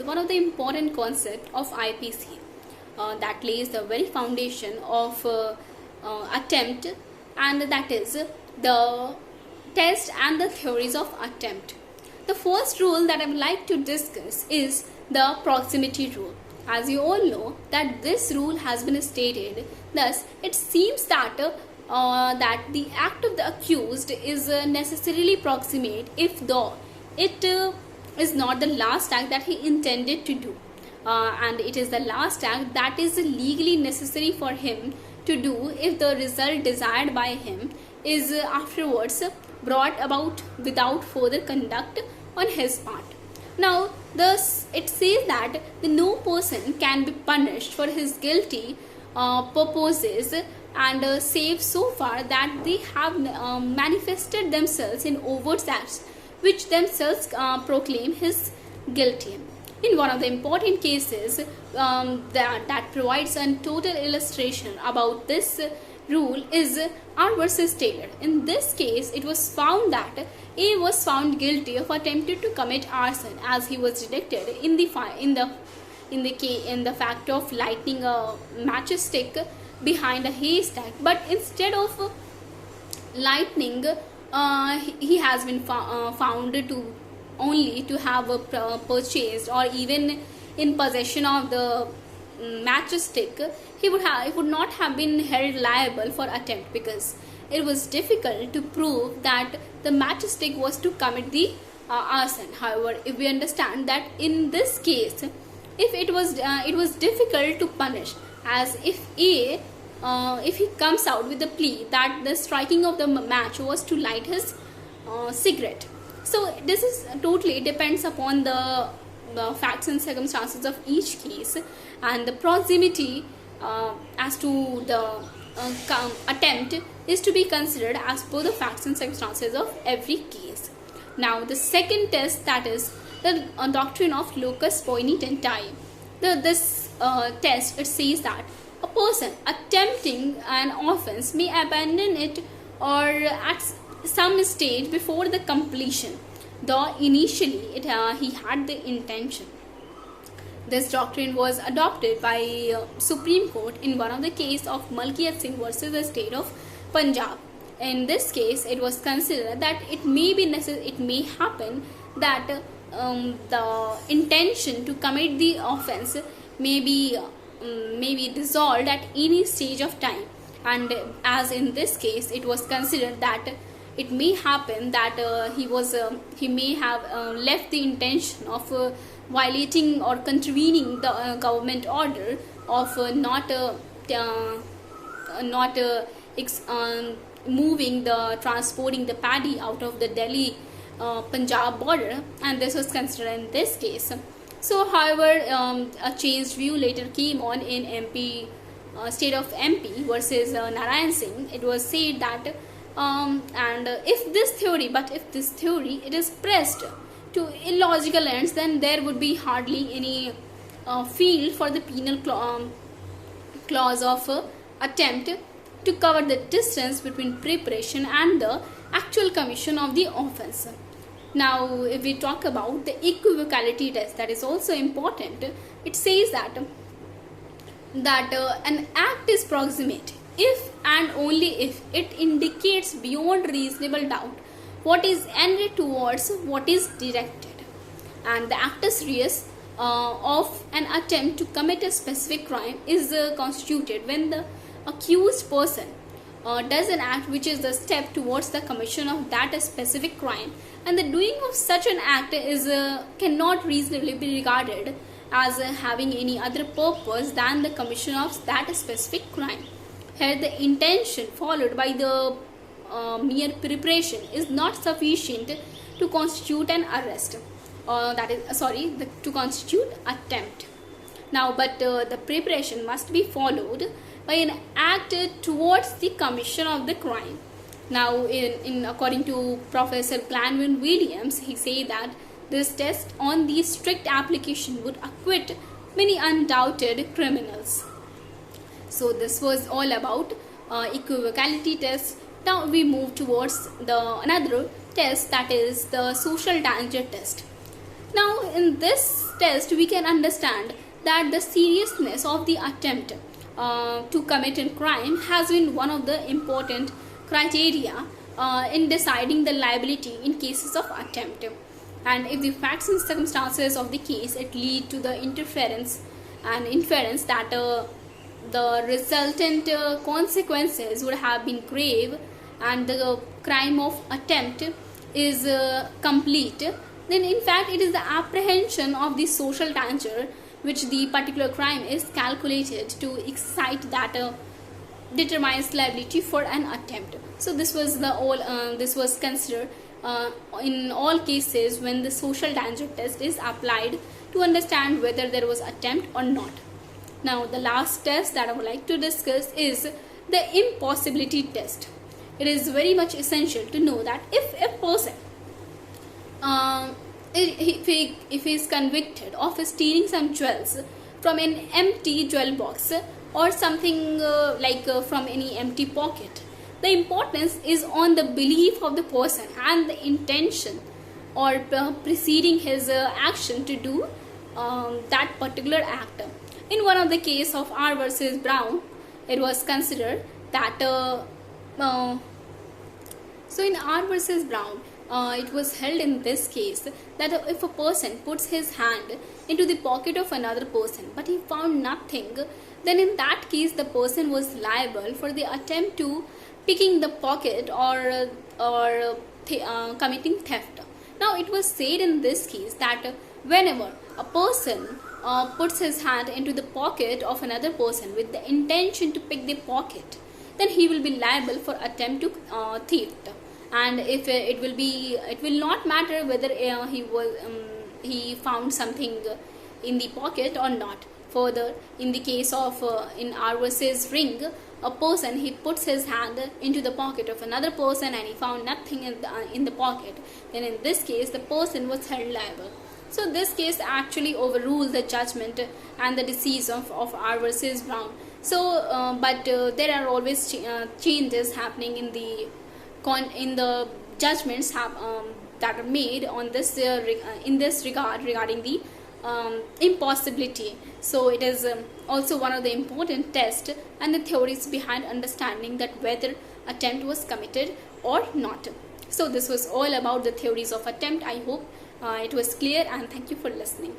one of the important concepts of IPC that lays the very foundation of attempt, and that is the test and the theories of attempt. The first rule that I would like to discuss is the proximity rule. As you all know that this rule has been stated, thus it seems that that the act of the accused is necessarily proximate if though it is not the last act that he intended to do, and it is the last act that is legally necessary for him to do if the result desired by him is afterwards brought about without further conduct on his part. Now, thus it says that no person can be punished for his guilty purposes and save so far that they have manifested themselves in overt acts which themselves proclaim his guilty. In one of the important cases that provides a total illustration about this rule is R versus Taylor. In this case, it was found that A was found guilty of attempting to commit arson as he was detected in the fact of lighting a matchstick behind a haystack, but instead of lightning, he has been found to only to have purchased or even in possession of the matchstick. He would not have been held liable for attempt because it was difficult to prove that the matchstick was to commit the arson. However, if we understand that in this case, if it was difficult to punish, as if if he comes out with the plea that the striking of the match was to light his cigarette. So this is totally depends upon the facts and circumstances of each case, and the proximity as to the attempt is to be considered as per the facts and circumstances of every case. Now the second test, that is the doctrine of locus poenitentiae. This test, it says that a person attempting an offense may abandon it or at some stage before the completion, though initially he had the intention. This doctrine was adopted by Supreme Court in one of the case of Malkiyat Singh versus the state of Punjab. In this case, it was considered that it may happen that the intention to commit the offense may be dissolved at any stage of time, and as in this case, it was considered that it may happen that he may have left the intention of violating or contravening the government order of not transporting the paddy out of the Delhi Punjab border, and this was considered in this case. So, however, a changed view later came on in MP state of MP versus Narayan Singh. It was said that if this theory it is pressed to illogical ends, then there would be hardly any field for the penal clause of attempt to cover the distance between preparation and the actual commission of the offense. Now, if we talk about the equivocality test, that is also important. It says that an act is proximate if and only if it indicates beyond reasonable doubt what is ended towards what is directed, and the actus reus of an attempt to commit a specific crime is constituted when the accused person does an act which is the step towards the commission of that specific crime, and the doing of such an act is cannot reasonably be regarded as having any other purpose than the commission of that specific crime. Here the intention followed by the mere preparation is not sufficient to constitute an arrest, to constitute attempt. Now, but the preparation must be followed by an act towards the commission of the crime. Now, in according to Professor Glanville Williams, he say that this test on the strict application would acquit many undoubted criminals. So this was all about equivocality test. Now we move towards another test, that is the social danger test. Now in this test, we can understand that the seriousness of the attempt to commit a crime has been one of the important criteria in deciding the liability in cases of attempt. And if the facts and circumstances of the case it lead to the inference that the resultant consequences would have been grave and the crime of attempt is complete, then in fact it is the apprehension of the social danger which the particular crime is calculated to excite that determines liability for an attempt. So this was considered in all cases when the social danger test is applied to understand whether there was attempt or not. Now the last test that I would like to discuss is the impossibility test. It is very much essential to know that if a person if he is convicted of stealing some jewels from an empty jewel box or something from any empty pocket, the importance is on the belief of the person and the intention or preceding his action to do that particular act. In one of the case of R versus Brown, it was considered that so in R versus Brown, it was held in this case that if a person puts his hand into the pocket of another person but he found nothing, then in that case the person was liable for the attempt to picking the pocket or committing theft. Now it was said in this case that whenever a person puts his hand into the pocket of another person with the intention to pick the pocket, then he will be liable for attempt to theft. And if it will not matter whether he found something in the pocket or not. Further, in the case of in R versus Ring, a person, he puts his hand into the pocket of another person and he found nothing in the pocket, then in this case the person was held liable. So this case actually overrules the judgment and the decision of R versus Brown. So but there are always changes happening in the judgments that are made on this in this regard regarding the impossibility. So it is also one of the important tests and the theories behind understanding that whether attempt was committed or not. So this was all about the theories of attempt. I hope it was clear, and thank you for listening.